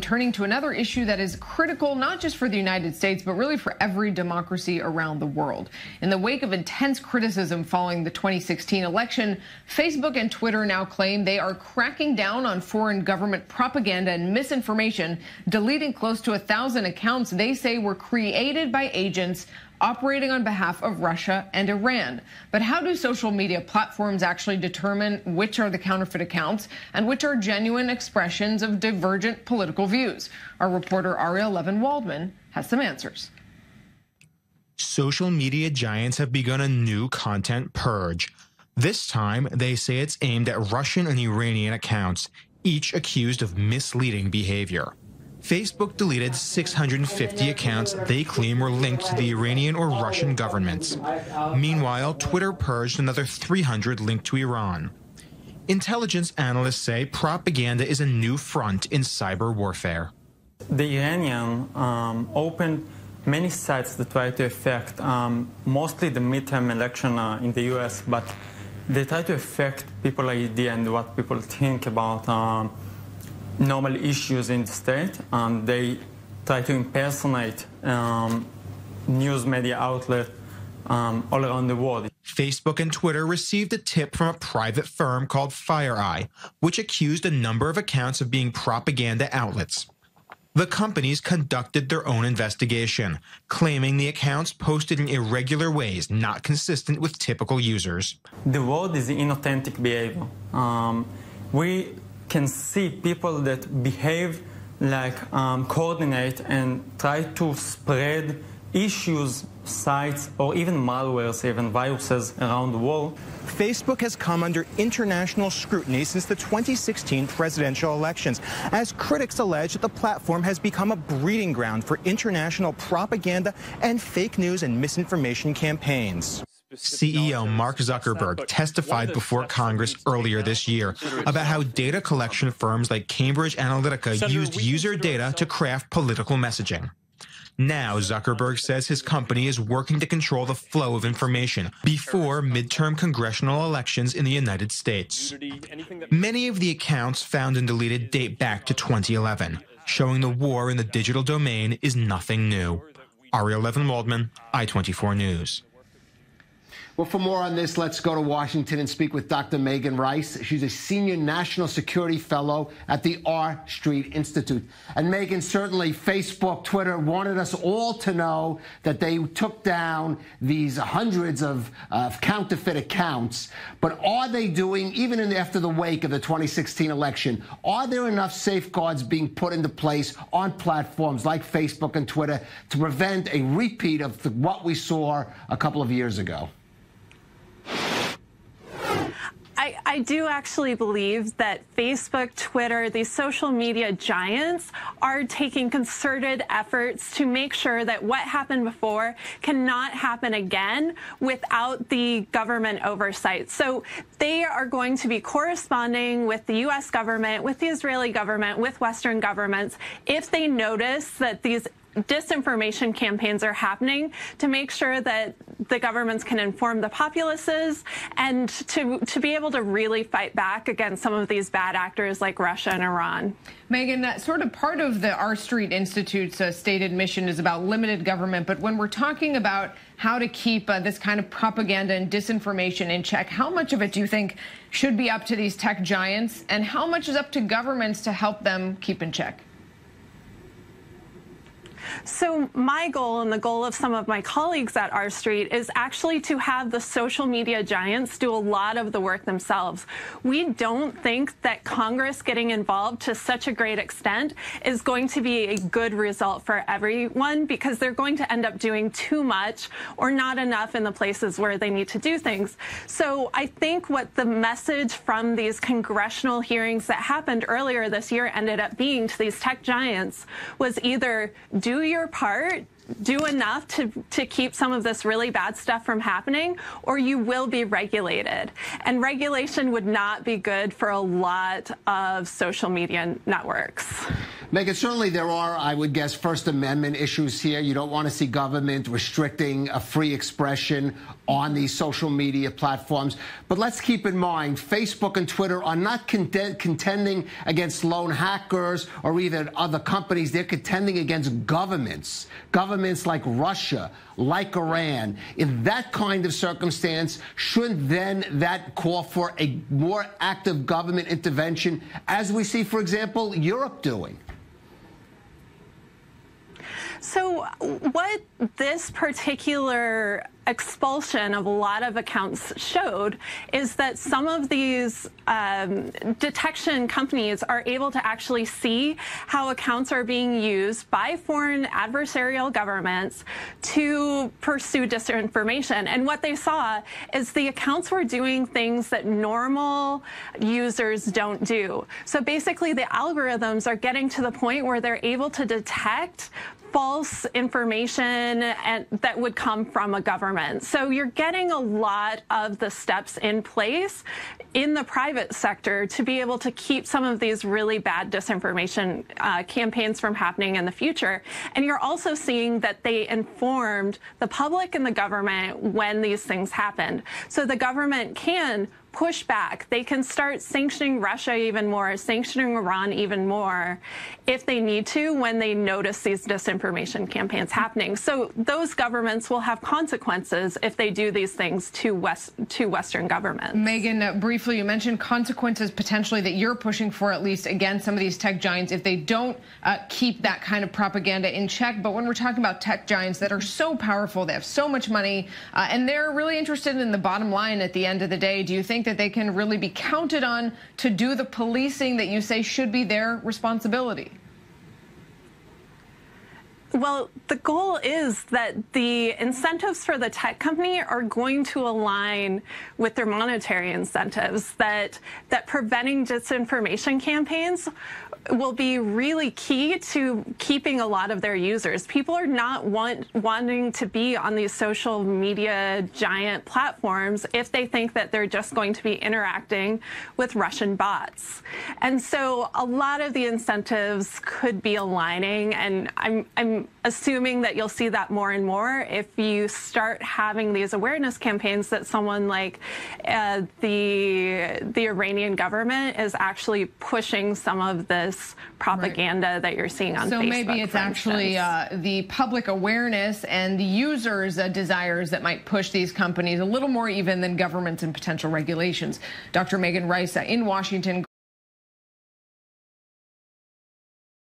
Turning to another issue that is critical not just for the United States, but really for every democracy around the world. In the wake of intense criticism following the 2016 election, Facebook and Twitter now claim they are cracking down on foreign government propaganda and misinformation, deleting close to 1,000 accounts they say were created by agents operating on behalf of Russia and Iran. But how do social media platforms actually determine which are the counterfeit accounts and which are genuine expressions of divergent political views? Our reporter Levin-Waldman has some answers. Social media giants have begun a new content purge. This time, they say it's aimed at Russian and Iranian accounts, each accused of misleading behavior. Facebook deleted 650 accounts they claim were linked to the Iranian or Russian governments. Meanwhile, Twitter purged another 300 linked to Iran. Intelligence analysts say propaganda is a new front in cyber warfare. The Iranian opened many sites that try to affect mostly the midterm election in the US, but they try to affect people's idea and what people think about normal issues in the state, and they try to impersonate news media outlets all around the world. Facebook and Twitter received a tip from a private firm called FireEye, which accused a number of accounts of being propaganda outlets. The companies conducted their own investigation, claiming the accounts posted in irregular ways not consistent with typical users. The word is inauthentic behavior. We can see people that behave like coordinate and try to spread issues, sites, or even malwares, even viruses around the world. Facebook has come under international scrutiny since the 2016 presidential elections, as critics allege that the platform has become a breeding ground for international propaganda and fake news and misinformation campaigns. CEO Mark Zuckerberg testified before Congress earlier this year about how data collection firms like Cambridge Analytica used user data to craft political messaging. Now, Zuckerberg says his company is working to control the flow of information before midterm congressional elections in the United States. Many of the accounts found and deleted date back to 2011, showing the war in the digital domain is nothing new. Levin-Waldman, I-24 News. Well, for more on this, let's go to Washington and speak with Dr. Megan Rice. She's a senior national security fellow at the R Street Institute. And Megan, certainly Facebook, Twitter wanted us all to know that they took down these hundreds of counterfeit accounts. But are they doing, even after the wake of the 2016 election, are there enough safeguards being put into place on platforms like Facebook and Twitter to prevent a repeat of what we saw a couple of years ago? I do actually believe that Facebook, Twitter, these social media giants are taking concerted efforts to make sure that what happened before cannot happen again without the government oversight. So they are going to be corresponding with the U.S. government, with the Israeli government, with Western governments, if they notice that these disinformation campaigns are happening, to make sure that the governments can inform the populaces and to be able to really fight back against some of these bad actors like Russia and Iran. Megan, that sort of part of the R Street Institute's stated mission is about limited government. But when we're talking about how to keep this kind of propaganda and disinformation in check, how much of it do you think should be up to these tech giants, and how much is up to governments to help them keep in check? So my goal and the goal of some of my colleagues at R Street is actually to have the social media giants do a lot of the work themselves. We don't think that Congress getting involved to such a great extent is going to be a good result for everyone, because they're going to end up doing too much or not enough in the places where they need to do things. So I think what the message from these congressional hearings that happened earlier this year ended up being to these tech giants was either do your part, do enough to keep some of this really bad stuff from happening, or you will be regulated. And regulation would not be good for a lot of social media networks. Megan, certainly there are, I would guess, First Amendment issues here. You don't want to see government restricting a free expression on these social media platforms. But let's keep in mind, Facebook and Twitter are not contending against lone hackers or even other companies. They're contending against governments like Russia, like Iran. In that kind of circumstance, shouldn't then that call for a more active government intervention, as we see, for example, Europe doing? So what this particular expulsion of a lot of accounts showed is that some of these detection companies are able to actually see how accounts are being used by foreign adversarial governments to pursue disinformation. And what they saw is the accounts were doing things that normal users don't do. So basically, the algorithms are getting to the point where they're able to detect false information and that would come from a government. So you're getting a lot of the steps in place in the private sector to be able to keep some of these really bad disinformation campaigns from happening in the future. And you're also seeing that they informed the public and the government when these things happened. So the government can push back. They can start sanctioning Russia even more, sanctioning Iran even more if they need to when they notice these disinformation campaigns happening. So those governments will have consequences if they do these things to Western governments. Megan, briefly, you mentioned consequences potentially that you're pushing for, at least against some of these tech giants, if they don't keep that kind of propaganda in check. But when we're talking about tech giants that are so powerful, they have so much money, and they're really interested in the bottom line at the end of the day, do you think that they can really be counted on to do the policing that you say should be their responsibility? Well, the goal is that the incentives for the tech company are going to align with their monetary incentives, that preventing disinformation campaigns will be really key to keeping a lot of their users. People are not wanting to be on these social media giant platforms if they think that they're just going to be interacting with Russian bots. And so a lot of the incentives could be aligning, and I'm assuming that you'll see that more and more if you start having these awareness campaigns that someone like the Iranian government is actually pushing some of this propaganda that you're seeing on Facebook. So maybe it's actually the public awareness and the users' desires that might push these companies a little more even than governments and potential regulations. Dr. Megan Rice in Washington.